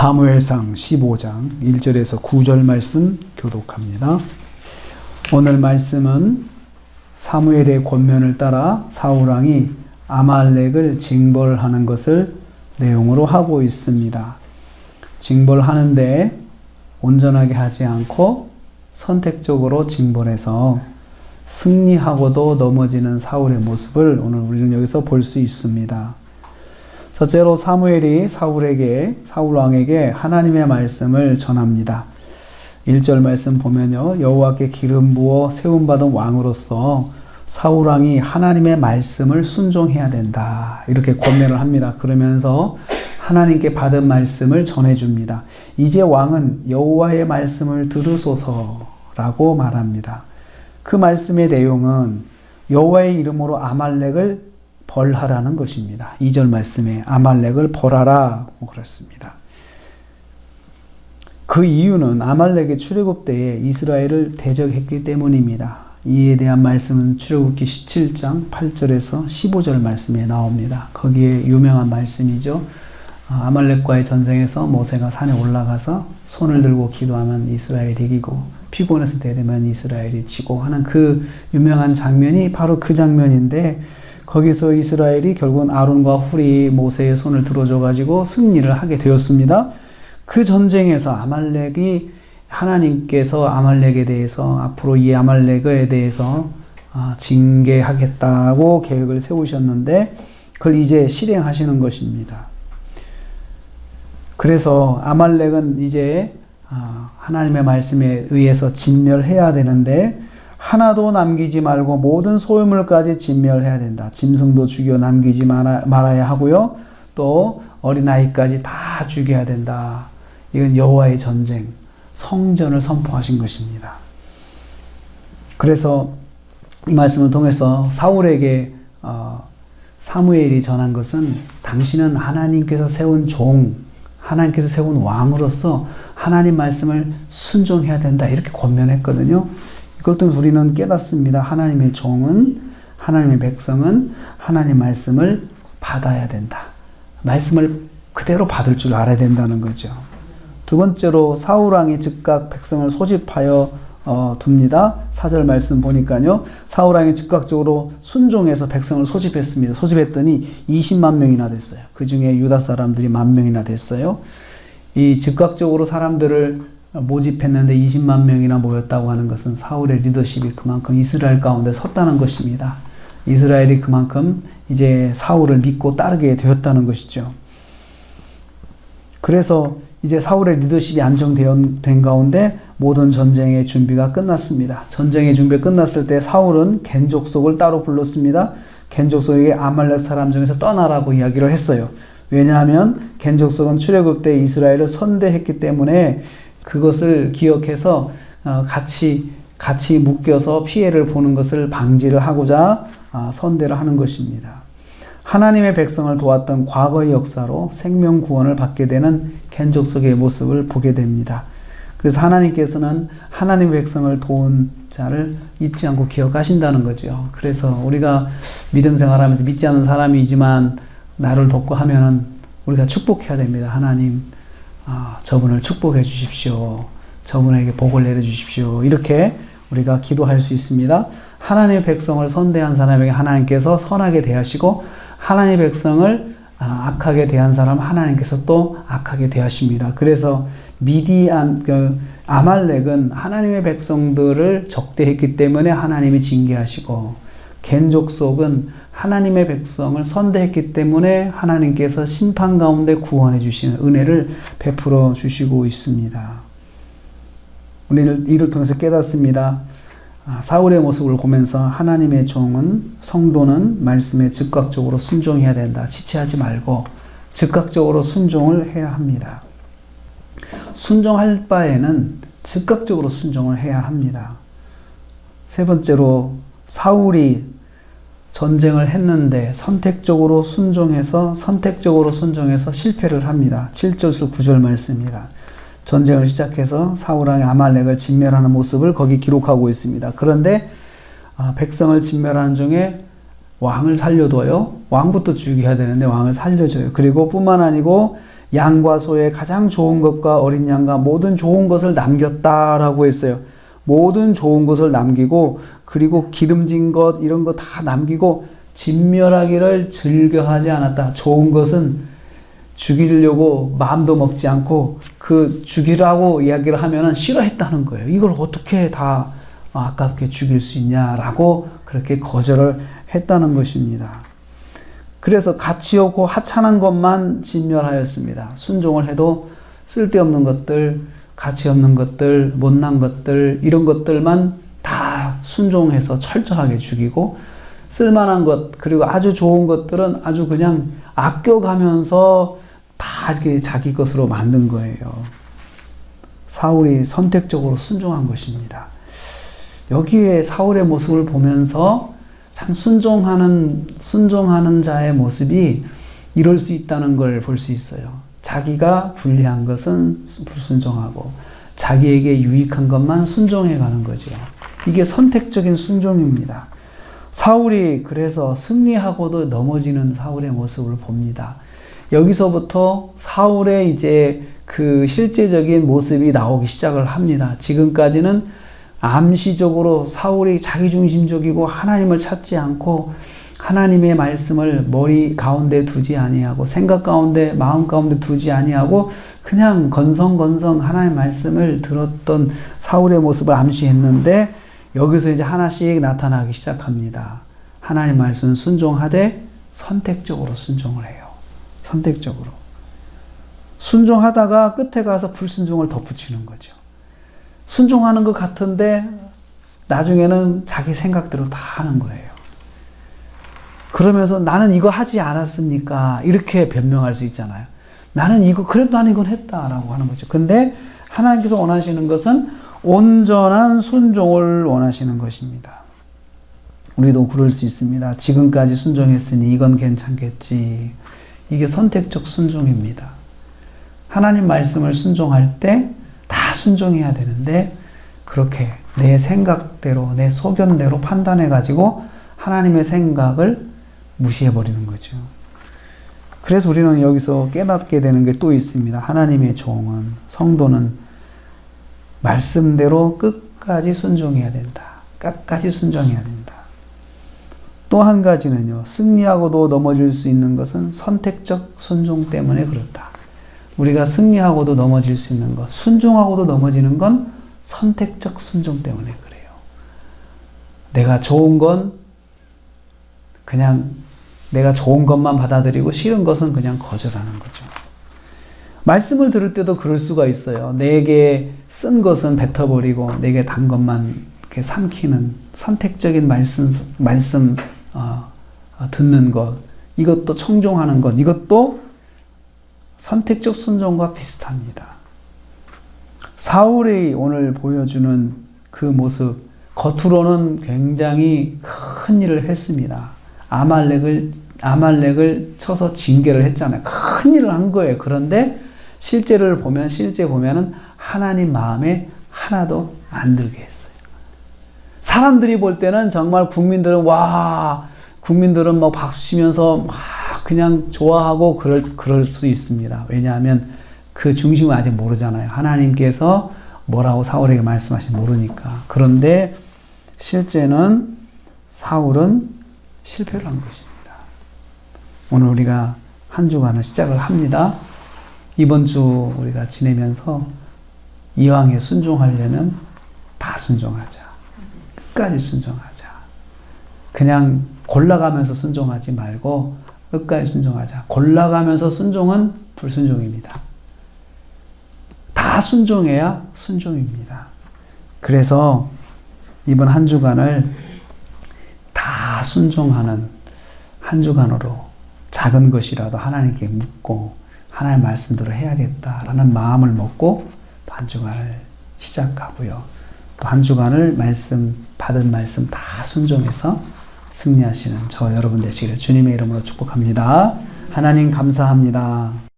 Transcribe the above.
사무엘상 15장 1절에서 9절 말씀 교독합니다. 오늘 말씀은 사무엘의 권면을 따라 사울왕이 아말렉을 징벌하는 것을 내용으로 하고 있습니다. 징벌하는데 온전하게 하지 않고 선택적으로 징벌해서 승리하고도 넘어지는 사울의 모습을 오늘 우리는 여기서 볼 수 있습니다. 첫째로 사무엘이 사울왕에게 하나님의 말씀을 전합니다. 1절 말씀 보면요, 여호와께 기름 부어 세움받은 왕으로서 사울왕이 하나님의 말씀을 순종해야 된다, 이렇게 권면을 합니다. 그러면서 하나님께 받은 말씀을 전해줍니다. 이제 왕은 여호와의 말씀을 들으소서라고 말합니다. 그 말씀의 내용은 여호와의 이름으로 아말렉을 벌하라는 것입니다. 2절 말씀에 아말렉을 벌하라 그랬습니다. 그 이유는 아말렉의 출애굽 때에 이스라엘을 대적했기 때문입니다. 이에 대한 말씀은 출애굽기 17장 8절에서 15절 말씀에 나옵니다. 거기에 유명한 말씀이죠. 아말렉과의 전쟁에서 모세가 산에 올라가서 손을 들고 기도하면 이스라엘이 이기고 피곤해서 내리면 이스라엘이 지고 하는 그 유명한 장면이 바로 그 장면인데, 거기서 이스라엘이 결국은 아론과 훌이 모세의 손을 들어줘가지고 승리를 하게 되었습니다. 그 전쟁에서 아말렉이, 하나님께서 아말렉에 대해서 앞으로 이 아말렉에 대해서 징계하겠다고 계획을 세우셨는데 그걸 이제 실행하시는 것입니다. 그래서 아말렉은 이제 하나님의 말씀에 의해서 진멸해야 되는데 하나도 남기지 말고 모든 소유물까지 진멸해야 된다. 짐승도 죽여 남기지 말아야 하고요. 또 어린아이까지 다 죽여야 된다. 이건 여호와의 전쟁, 성전을 선포하신 것입니다. 그래서 이 말씀을 통해서 사울에게 사무엘이 전한 것은 당신은 하나님께서 세운 종, 하나님께서 세운 왕으로서 하나님 말씀을 순종해야 된다, 이렇게 권면했거든요. 이것도 우리는 깨닫습니다. 하나님의 종은, 하나님의 백성은 하나님 말씀을 받아야 된다. 말씀을 그대로 받을 줄 알아야 된다는 거죠. 두 번째로 사울왕이 즉각 백성을 소집하여 둡니다. 4절 말씀 보니까요, 사울왕이 즉각적으로 순종해서 백성을 소집했습니다. 소집했더니 20만 명이나 됐어요. 그 중에 유다 사람들이 10,000명이나 됐어요. 이 즉각적으로 사람들을 모집했는데 20만 명이나 모였다고 하는 것은 사울의 리더십이 그만큼 이스라엘 가운데 섰다는 것입니다. 이스라엘이 그만큼 이제 사울을 믿고 따르게 되었다는 것이죠. 그래서 이제 사울의 리더십이 안정된 가운데 모든 전쟁의 준비가 끝났습니다. 전쟁의 준비가 끝났을 때 사울은 겐족속을 따로 불렀습니다. 겐족속에게 아말렉 사람 중에서 떠나라고 이야기를 했어요. 왜냐하면 겐족속은 출애굽 때 이스라엘을 선대했기 때문에 그것을 기억해서 같이 묶여서 피해를 보는 것을 방지를 하고자 선대를 하는 것입니다. 하나님의 백성을 도왔던 과거의 역사로 생명 구원을 받게 되는 겐족속의 모습을 보게 됩니다. 그래서 하나님께서는 하나님의 백성을 도운 자를 잊지 않고 기억하신다는 거죠. 그래서 우리가 믿음 생활하면서 믿지 않는 사람이지만 나를 돕고 하면은 우리가 축복해야 됩니다. 하나님, 저분을 축복해 주십시오. 저분에게 복을 내려 주십시오. 이렇게 우리가 기도할 수 있습니다. 하나님의 백성을 선대한 사람에게 하나님께서 선하게 대하시고, 하나님의 백성을 악하게 대한 사람 하나님께서 또 악하게 대하십니다. 그래서 아말렉은 하나님의 백성들을 적대했기 때문에 하나님이 징계하시고, 겐족속은 하나님의 백성을 선대했기 때문에 하나님께서 심판 가운데 구원해 주시는 은혜를 베풀어 주시고 있습니다. 우리는 이를 통해서 깨닫습니다. 사울의 모습을 보면서 하나님의 종은, 성도는 말씀에 즉각적으로 순종해야 된다. 지체하지 말고 즉각적으로 순종을 해야 합니다. 순종할 바에는 즉각적으로 순종을 해야 합니다. 세 번째로 사울이 전쟁을 했는데 선택적으로 순종해서 실패를 합니다. 7절에서 9절 말씀입니다. 전쟁을 시작해서 사울왕이 아말렉을 진멸하는 모습을 거기 기록하고 있습니다. 그런데 백성을 진멸하는 중에 왕을 살려둬요. 왕부터 죽여야 되는데 왕을 살려줘요. 그리고 뿐만 아니고 양과 소의 가장 좋은 것과 어린 양과 모든 좋은 것을 남겼다라고 했어요. 모든 좋은 것을 남기고 그리고 기름진 것 이런 거 다 남기고 진멸하기를 즐겨하지 않았다. 좋은 것은 죽이려고 마음도 먹지 않고 그 죽이라고 이야기를 하면은 싫어했다는 거예요. 이걸 어떻게 다 아깝게 죽일 수 있냐라고 그렇게 거절을 했다는 것입니다. 그래서 가치 없고 하찮은 것만 진멸하였습니다. 순종을 해도 쓸데없는 것들, 가치 없는 것들, 못난 것들 이런 것들만 다 순종해서 철저하게 죽이고 쓸만한 것 그리고 아주 좋은 것들은 아주 그냥 아껴가면서 다 이렇게 자기 것으로 만든 거예요. 사울이 선택적으로 순종한 것입니다. 여기에 사울의 모습을 보면서 참 순종하는 자의 모습이 이럴 수 있다는 걸 볼 수 있어요. 자기가 불리한 것은 불순종하고 자기에게 유익한 것만 순종해 가는 거죠. 이게 선택적인 순종입니다. 사울이 그래서 승리하고도 넘어지는 사울의 모습을 봅니다. 여기서부터 사울의 이제 그 실제적인 모습이 나오기 시작을 합니다. 지금까지는 암시적으로 사울이 자기중심적이고 하나님을 찾지 않고 하나님의 말씀을 머리 가운데 두지 아니하고 생각 가운데 마음 가운데 두지 아니하고 그냥 건성건성 하나님의 말씀을 들었던 사울의 모습을 암시했는데 여기서 이제 하나씩 나타나기 시작합니다. 하나님 말씀 순종하되 선택적으로 순종을 해요. 선택적으로. 순종하다가 끝에 가서 불순종을 덧붙이는 거죠. 순종하는 것 같은데 나중에는 자기 생각대로 다 하는 거예요. 그러면서 나는 이거 하지 않았습니까? 이렇게 변명할 수 있잖아요. 나는 이거 그래도 나는 이건 했다라고 하는 거죠. 근데 하나님께서 원하시는 것은 온전한 순종을 원하시는 것입니다. 우리도 그럴 수 있습니다. 지금까지 순종했으니 이건 괜찮겠지. 이게 선택적 순종입니다. 하나님 말씀을 순종할 때 다 순종해야 되는데 그렇게 내 생각대로 내 소견대로 판단해가지고 하나님의 생각을 무시해버리는 거죠. 그래서 우리는 여기서 깨닫게 되는 게 또 있습니다. 하나님의 종은 성도는 말씀대로 끝까지 순종해야 된다. 끝까지 순종해야 된다. 또 한 가지는요. 승리하고도 넘어질 수 있는 것은 선택적 순종 때문에 그렇다. 우리가 승리하고도 넘어질 수 있는 것, 순종하고도 넘어지는 건 선택적 순종 때문에 그래요. 내가 좋은 건 그냥 내가 좋은 것만 받아들이고 싫은 것은 그냥 거절하는 거죠. 말씀을 들을 때도 그럴 수가 있어요. 내게 쓴 것은 뱉어버리고 내게 단 것만 이렇게 삼키는 선택적인 말씀 듣는 것, 이것도 청종하는 것, 이것도 선택적 순종과 비슷합니다. 사울이 오늘 보여주는 그 모습, 겉으로는 굉장히 큰 일을 했습니다. 아말렉을 쳐서 징계를 했잖아요. 큰 일을 한 거예요. 그런데 실제 보면은 하나님 마음에 하나도 안 들게 했어요. 사람들이 볼 때는 정말 국민들은 막 박수 치면서 막 그냥 좋아하고 그럴 수 있습니다. 왜냐하면 그 중심을 아직 모르잖아요. 하나님께서 뭐라고 사울에게 말씀하시는지 모르니까. 그런데 실제는 사울은 실패를 한 것입니다. 오늘 우리가 한 주간을 시작을 합니다. 이번 주 우리가 지내면서 이왕에 순종하려면 다 순종하자. 끝까지 순종하자. 그냥 골라가면서 순종하지 말고 끝까지 순종하자. 골라가면서 순종은 불순종입니다. 다 순종해야 순종입니다. 그래서 이번 한 주간을 다 순종하는 한 주간으로 작은 것이라도 하나님께 묻고 하나님의 말씀대로 해야겠다라는 마음을 먹고 또 한 주간을 시작하고요. 또 한 주간을 받은 말씀 다 순종해서 승리하시는 저와 여러분 되시기를 주님의 이름으로 축복합니다. 하나님 감사합니다.